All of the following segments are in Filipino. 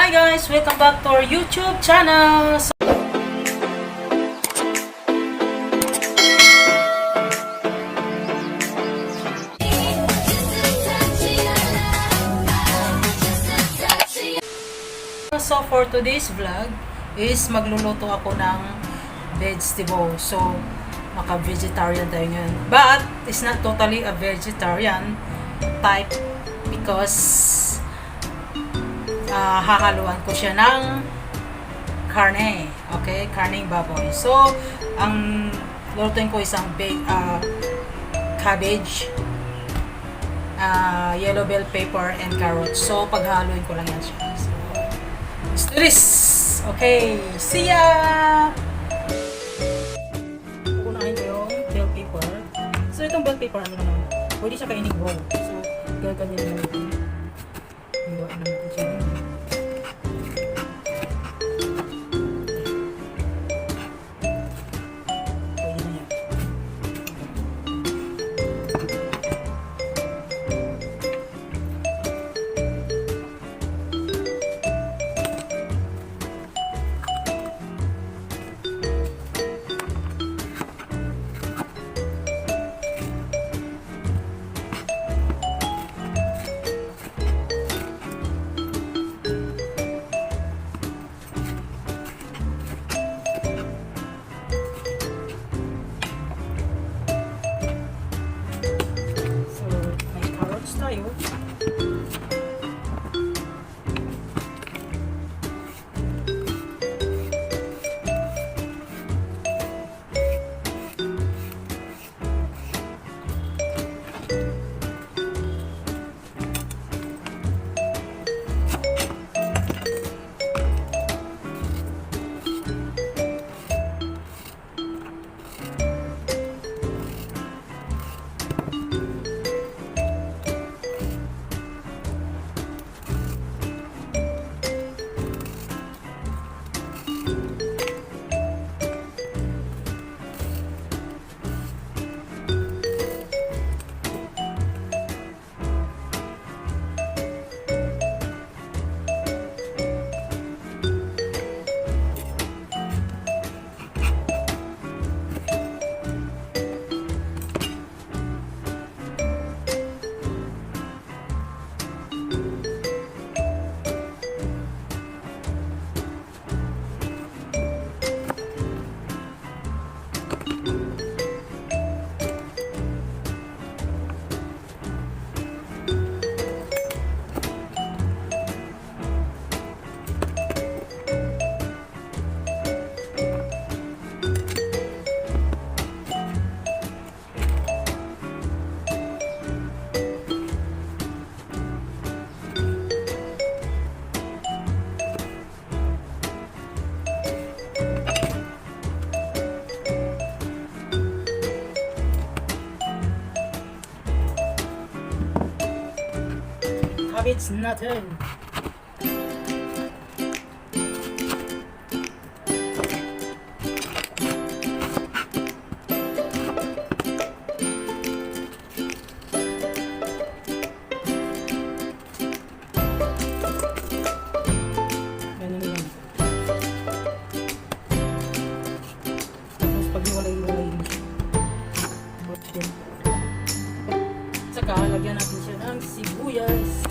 Hi guys! Welcome back to our YouTube channel! So for today's vlog is magluluto ako ng vegetable. So maka-vegetarian tayo ngayon. But it's not totally a vegetarian type because hahaluan ko siya ng karne. Okay? Karneng baboy. So ang lulutuin ko isang cabbage, yellow bell pepper, and carrots. So paghaluin ko lang yan siya. So, let's do this! Okay, see ya! Unahin ko yung bell pepper. So itong bell pepper, ano naman, pwede siya kainin raw. So gaganyan lang ito. Iwan na natin siya. Pwede na yan. Tayo. It's nothing. Tapos pag niwalay-walay din siya. Saka lagyan natin siya ng sibuyas.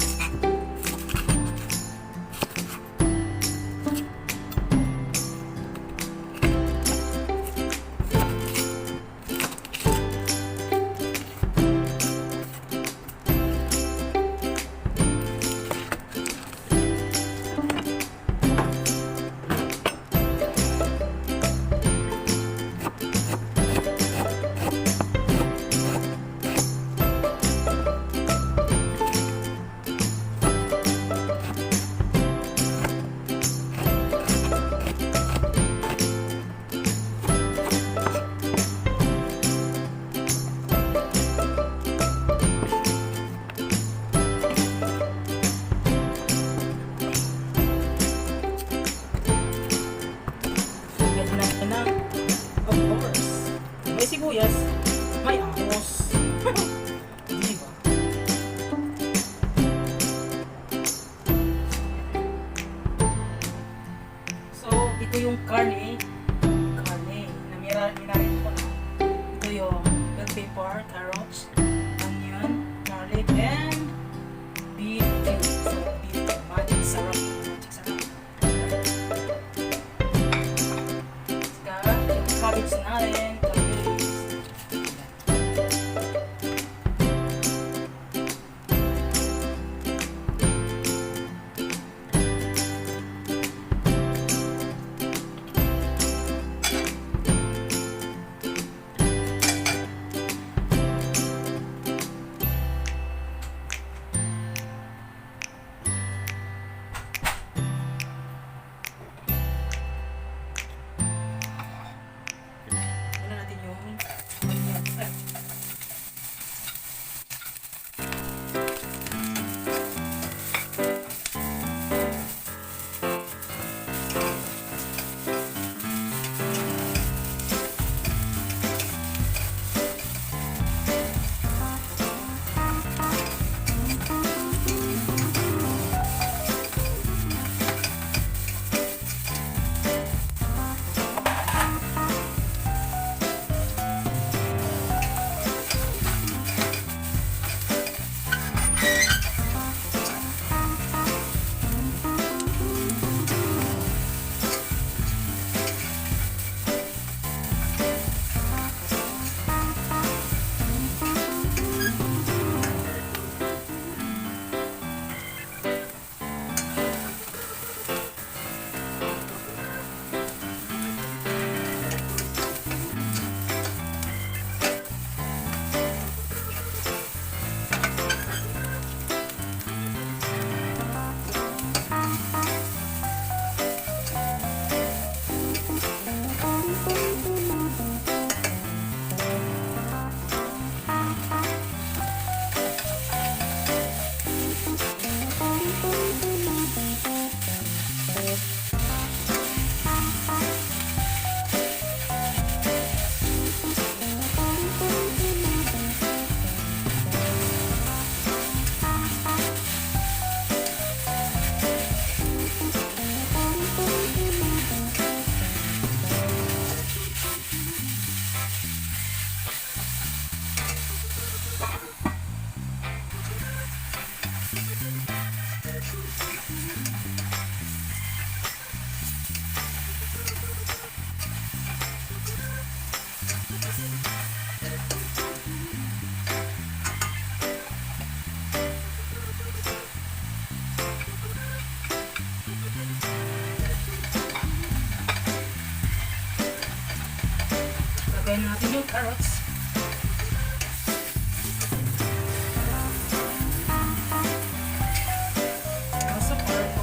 yung karne na minarin ko na. Ito yung bell pepper, carrots, onion, garlic, and beef cubes. So, beef cube. Magic sarap. Saka, yung cabbage natin. Lagyan natin yung carrots. Nasa pareko.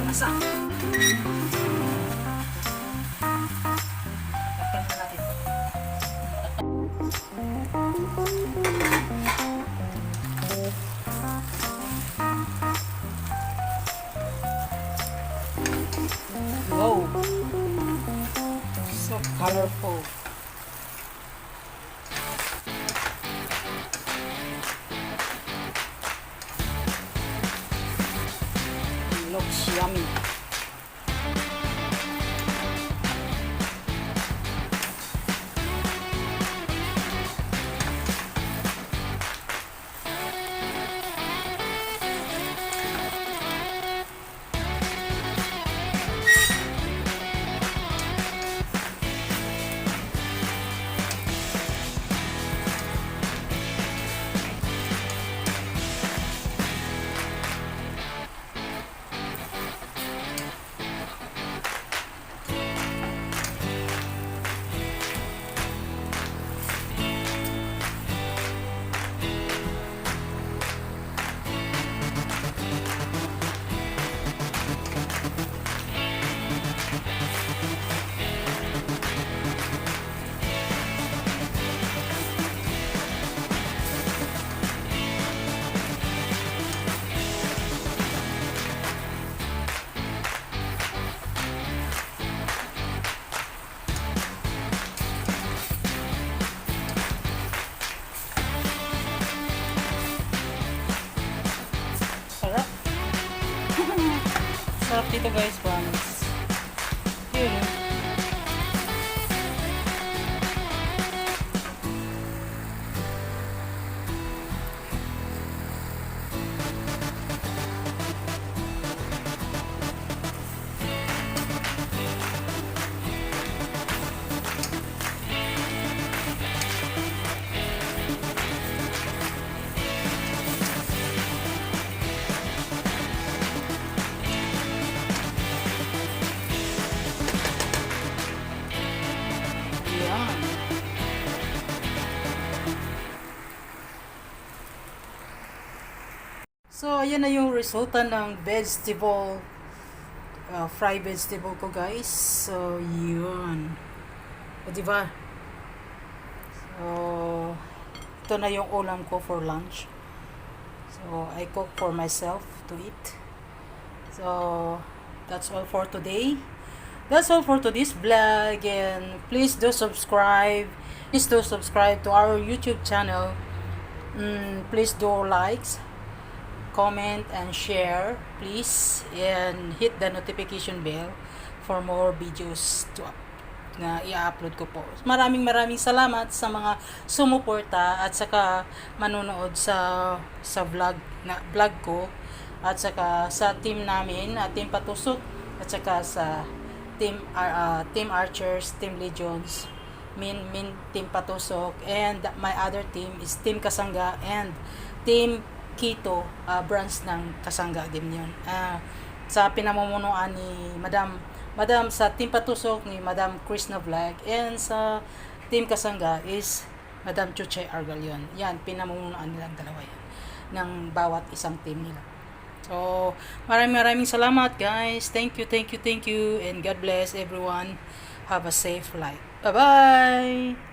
Lasa. Takpan na natin. Wow! So colorful. Looks yummy. dito guys, promise. Yun. Yan. So, ayan na yung resulta ng vegetable, fried vegetable ko guys. So, yun. O, diba? So, ito na yung ulam ko for lunch. So, I cook for myself to eat. So, that's all for today. That's all for today's vlog, and please do subscribe. Please do subscribe to our YouTube channel. Please do likes, comment, and share, please, and hit the notification bell for more videos na i-upload ko po. Maraming salamat sa mga sumuporta at saka manonood sa vlog ko, at saka sa team namin, Team Patusok, at saka sa Team Archers, Team Legions, Team Patusok, and my other team is Team Kasangga and Team Kito, branch ng Kasangga din yun. Sa pinamumunuan ni Madam sa Team Patusok ni Madam Krishna Vlog, and sa Team Kasangga is Madam Chuche Argal yun. Yan, pinamumunuan nilang dalawa yan ng bawat isang team nila. So, maraming salamat guys. Thank you, and God bless everyone. Have a safe life. Bye-bye!